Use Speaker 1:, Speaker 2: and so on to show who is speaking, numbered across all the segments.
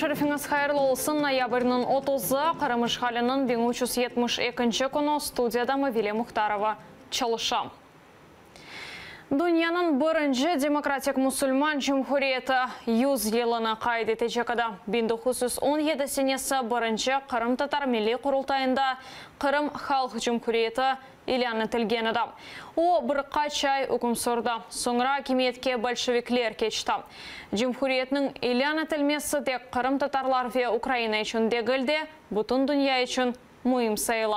Speaker 1: Шарифіңіз хайырлы олсын. Ноябрьнің 30-ы Қырым işğalının 1372 күні студияда Мавиле Мұхтарова çalışam. Dünyanın birinci demokratik musulman cumhuriyeti 100 yılını qayd etecekada 1917 senesi birinci Qırım Tatar Milli Qurultayında Qırım Xalq Cumhuriyeti ilan etilgen edi. O bir qaç ay hüküm sürdü. Sonra hakimiyetke bolşevikler keçti. Cumhuriyetinin ilan etilmesi tek Qırım Tatarlar ve Ukrayna için degildi, bütün dünya için mühim sayılı.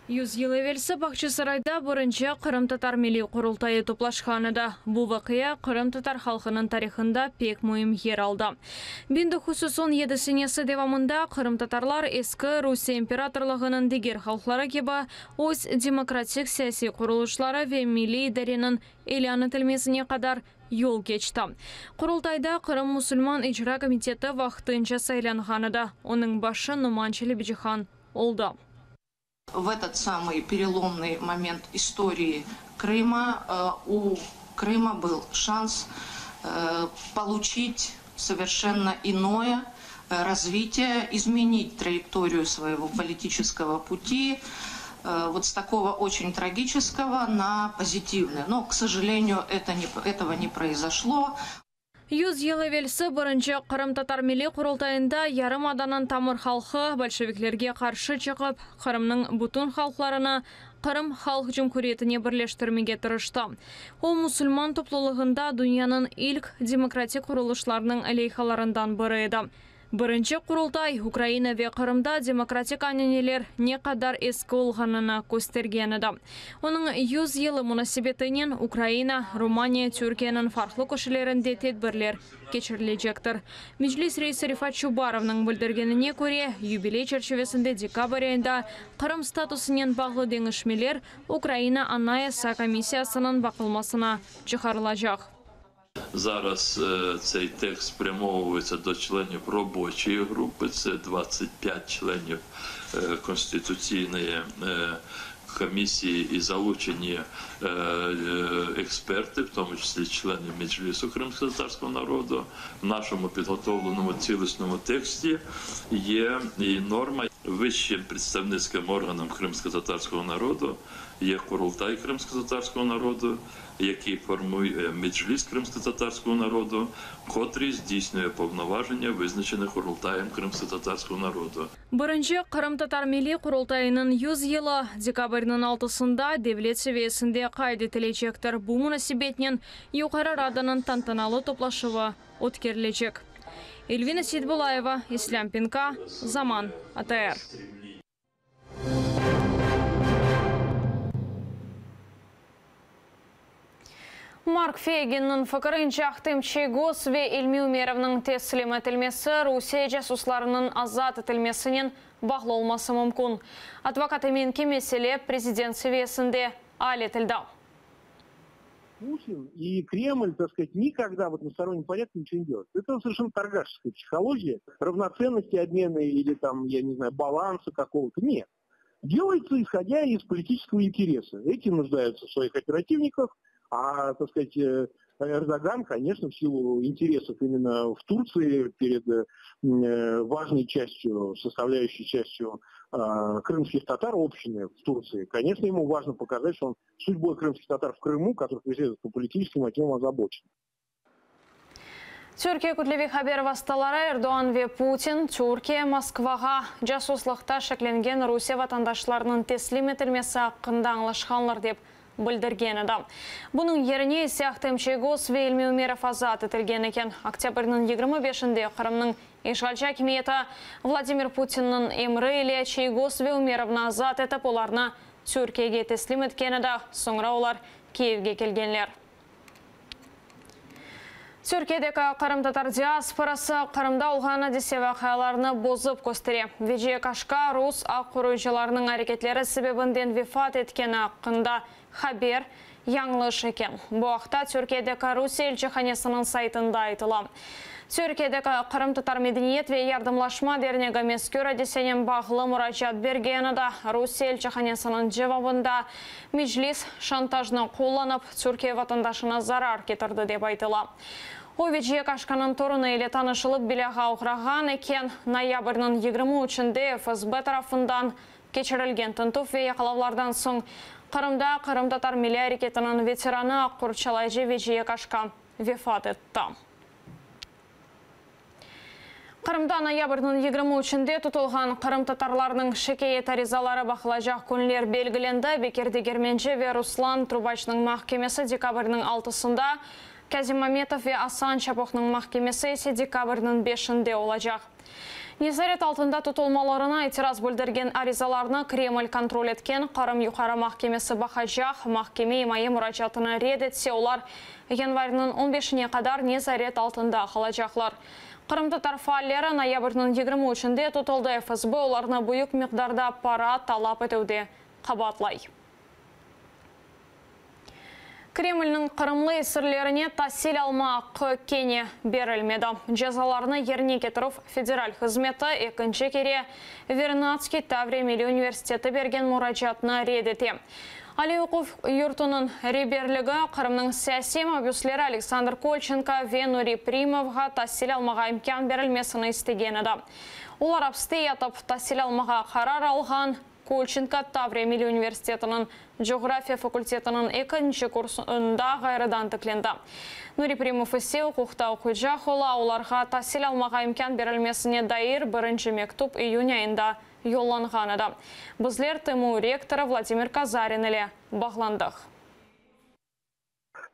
Speaker 1: 100 yıl evvelsi Бахчысарайда birinci Qırım Tatar Milli Qurultayı toplashgan edi. Bu voqea Qırım Tatar xalqının tarixinde pek mühim yer aldı. 1917 senesi devamında Qırım Tatarlar eski Rusiya imperatorluğunun diğer xalqları gibi öz demokratik siyasi quruluşları ve milli idarenin elan etilmesine kadar yol geçti. Qurultayda Qırım Musulman İcra Komiteti vaqtınca saylangan edi. Onun başı Numanchili Bijihan oldu.
Speaker 2: В этот самый переломный момент истории Крыма у Крыма был шанс получить совершенно иное развитие, изменить траекторию своего политического пути вот с такого очень трагического на позитивное. Но, к сожалению, этого не произошло.
Speaker 1: 100 yıl evvelsi birinci Qırım Tatar Milli Qurultayında yarım adanın tamır halkı bolşeviklerge karşı çıkıp Qırımның bütün halklarını Qırım Xalq Cumhuriyetine birleştirmeye tırıştı. O musulman topluluğunda dünyanın ilk demokratik kuruluşlarının aleyhalarından biriydi. Birinci Qurultay Ukrayna ve Qırımda demokratik ananeler ne kadar eski olğanını göstergen edi. Onun 100 yılı münasebetinden Ukrayna, Rumaniya, Türkiye'nin farklı köşelerinde tedbirler geçirilecektir. Meclis reisi Rifat Çubarov'ның bildirgenine göre юбилей çerçevesinde dekabr ayında Qırım statusundan bağlı denişmeler Ukrayna Anayasa Komisсиясының bakılmasına çıkarılacak.
Speaker 3: Зараз цей текст спрямовується до членів робочої групи, це 25 членів Конституційної комісії і залучені експерти, в тому числі члени Меджлісу кримськотатарського народу. В нашому підготовленому цілісному тексті є і норма вищим представницьким органом кримськотатарського народу, є Курултай кримськотатарського народу, який формує Меджліс кримськотатарського народу, котрий здійснює повноваження, визначених Курултаєм кримськотатарського народу.
Speaker 1: Birinci Qırım Tatar Milli Qurultayının 100 yılı dekabrның 6-sında devlet seviyesinde qayd etilecektir. Bu münasebetnen Yuqarı Radanın tantanalı toplaşığı ötkerilecek. Elvina Sidbulayeva, İslam Pinka, Zaman, ATR. Mark Fegin'in fikrince Ahtem Çeygos ve İlmi Umerov'ның teslim etilmesi Rusiya casuslarının azat etilmesinin bağlı olması mümkün. Advokat eminki mesele prezident seviyesinde aletildi.
Speaker 4: Путин и Кремль, так сказать, никогда в одностороннем порядке ничего не делают. Это совершенно торгашеская психология, равноценности обмена или там, я не знаю, баланса какого-то. Нет. Делается исходя из политического интереса. Эти нуждаются в своих оперативниках, а, так сказать, Эрдоган, конечно, в силу интересов именно в Турции перед важной частью, составляющей частью крымских татар общины в Турции, конечно, ему важно показать, что он судьбой крымских татар в Крыму, которых преследуют по политическим мотивам, озабочен.
Speaker 1: Türkiye Kütlevi haber vasıtaları Erdoğan ve Putin, Türkiye, Moskvaga casuslıqta şeklengen Rusiya vatandaşlarının teslim etilmesi hakkında anlaşkanlar dep bildirgen edi. Bunun yerine ise Ahtem Çeygos ve İlmi Umerov azat etilgen eken. Oktyabrның 25-inde Qırımның işgalci hakimiyeti Vladimir Putin'nin emri ile Çeygos ve Umerov'ni azat etip olarını Türkiye'ye teslim etken edi. Sonra olar Kiyev'ge kelgenler. Türkiye'deki Qırım Tatar diasporası Qırımda olğan dese vaqalarını bozup gösteriyor. VCK'ka Rus aq koruyucularının hareketleri sebebinden vefat etkeni hakkında haber yanlış eken. Bu haqda Türkiye'deki Rus elçixanasının saytında aytılan. Türkiye'deki Qırım Tatar Medeniyet ve Yardımlaşma Derneği Meskör desenen bağlı müracaat bergeni de Rusiya elçixanasının cevabında meclis şantajını kullanıp Türkiye vatandaşına zarar getirdi dep aytılan. Овече кашканын торыны еле танышылып билеға ұғыраған екен. Ноябрьнің 23-інде ФСБ тарафындан кечірілген тынту ве қалаулардан соң Қырымда Қырым татар милли әрекетінің ветераны Аққұрчалайжы Вежие Кашка вефат етті. Қырымда ноябрьнің 23-інде тұтылған Қырым татарларының шекейе таризалары бақылажақ күнлер белгіленді. Бекерді Герменже ве Руслан Трубачның махкемесі декабрьнің 6-сында, Казимаметов ве Асан Чапоқның махкемесі есе декабрьнің 5-інде олажақ. Незарет алтында тұтылмаларына этираз бөлдерген аризаларны Кремль контроль еткен Қырым юқары махкемесі бақажақ, махкеме имайы мұражатына ред етсе, олар январьның 15-не қадар незарет алтында қалажақлар. Қырым татар фааллері ноябрьнің 23-інде тұтылды. ФСБ оларына бұйық миқдарда пара талап етуде қабатлай. Кремльнің Қырымлы есірлеріне тасил алмақы кене берілмеді. Жазаларыны ерне кетіріп федераль қызметі екінші кере Вернадский Таврия Милли университеті берген мұражатына редеті. Али оқув юртының реберлігі Қырымның сәси мабюслері Александр Кольченко ве Нури Примовға тасил алмаға имкан берілмесіні істегені. Олар апсты етіп тасил алмаға қарар алған Кольченко Таврия Милли университетінің география факультетінің екінші курсында ғайрыдан тікленді. Нури Примов есе оқуқта оқуйжақ ола, оларға тасил алмаға имкан берілмесіне дайыр бірінші мектуб июнь айында yollanğanı da. Bizler ТМУ ректоры Владимир Казарин ile bağlandık.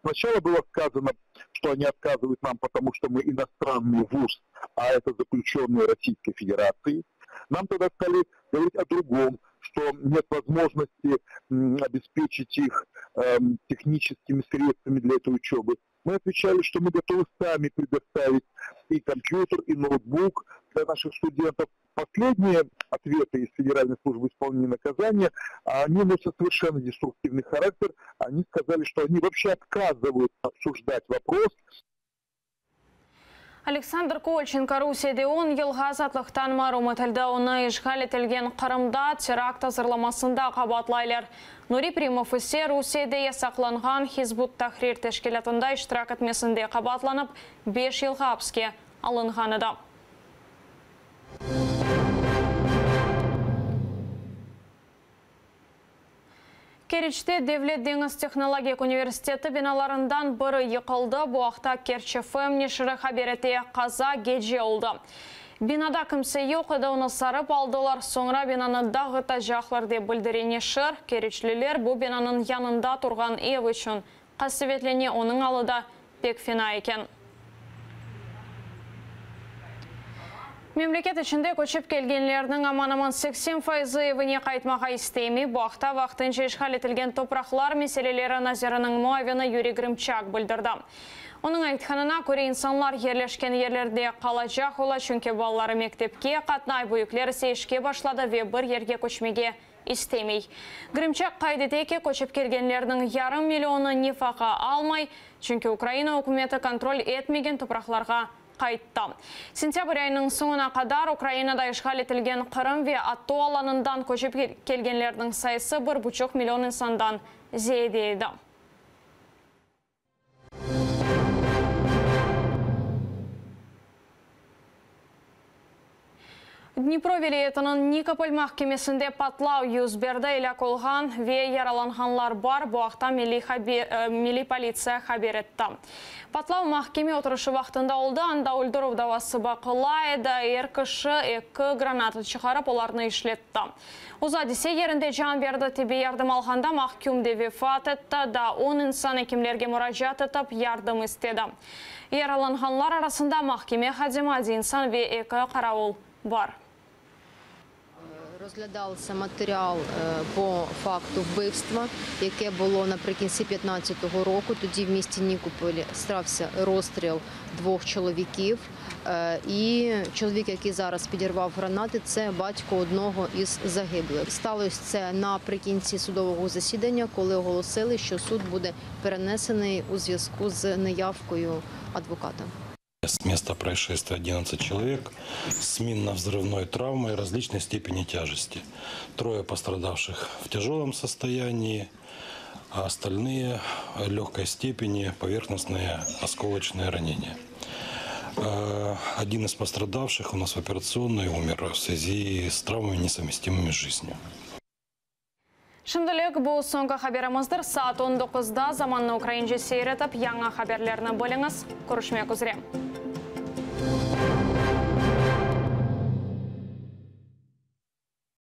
Speaker 5: Сначала было сказано, что они отказывают нам, потому что мы иностранный вуз, а это заключенные Российской Федерации. Нам тогда стали говорить о другом, что нет возможности обеспечить их техническими средствами для этой учебы. Мы отвечали, что мы готовы сами предоставить и компьютер, и ноутбук для наших студентов. Последние ответы из Федеральной службы исполнения наказания, они носят совершенно деструктивный характер. Они сказали, что они вообще отказываются обсуждать вопрос.
Speaker 1: Александр Кольченко Русияде 10 жылға азатлықтан марум етілді. Оны işgal етілген Қырымда теракт hazırlamasында қабатлайлар. Нури Примов есе Русияде ясақланған Хизбут Тахрир тәшкілатында іштирак етмесінде қабатланып 5 жылға апске алынғаны да. Керчте Devlet Deniz Технологиялық университеті биналарından бірі йықылды. Бұл ақта Керчі ФМ нешірі хаберете қаза геже олды. Бинада кімсе yok еді, оны сарып алдылар. Соңра бинаны дағыта жақлар деп білдірене шыр. Керчлілер бұл бинаның янында тұрған ев үшін қасыветлене оның алыда пек фина екен. Мемлекет ішінде көшіп келгенлердің аман-аман 80% евіне қайтмаға істеймей, бұақта вақтынша işgal етілген топырақлар мәселелері назарының муавины Юрий Грымчак білдірді. Оның айтқанына көре инсанлар ерлешкен ерлерде қалажақ ола, чүнке балалары мектепке қатнай бұйыклері сейшке башлады ве бір ерге көшмеге істемей. Грымчак қайдетеке көшіп келгенлердің 500 миллионы нефақа алмай, чүнке Украина үкіметі контроль етмеген топырақларға қайтты. Сентябрь айының соңына қадар Украинада işgal етілген Қырым ве Атту аланындан көшіп келгенлердің сайысы 1,5 миллион инсандан зейдейді. Днепро вилаятының Никополь махкемесінде патлау юзберді илә колған ве яраланғанлар бар, бұақта милли полиция хабер етті. Патлау махкеме отырышы вақтында олды, анда өлдіру давасы бақылайды, еркіші 2 гранаты шығарып оларны ішлетті. Уза десе ерінде жан берді тебе ярдым алғанда махкемде вефат етті, да 10 инсан екімлерге мұражат етіп ярдым істеді. Яраланғанлар арасында махкеме хадима 1 инсан ве 2 қарауыл бар.
Speaker 6: Розглядався матеріал по факту вбивства, яке було наприкінці 2015 року. Тоді в місті Нікополі стався розстріл 2 чоловіків. І чоловік, який зараз підірвав гранати, це батько одного із загиблих. Сталося це наприкінці судового засідання, коли оголосили, що суд буде перенесений у зв'язку з неявкою адвоката.
Speaker 7: С места происшествия 11 человек с минно-взрывной травмой различной степени тяжести. 3 пострадавших в тяжелом состоянии, а остальные легкой степени поверхностные осколочные ранения. Один из пострадавших у нас в операционной умер в связи с травмами, несовместимыми с жизнью.
Speaker 1: Şimdilik bu so'nggi xabarimizdir. Saat 19'da zamanla Ukrayince seyretip, yangi xabarlarni bo'lingіз. Ko'rishmak üzere.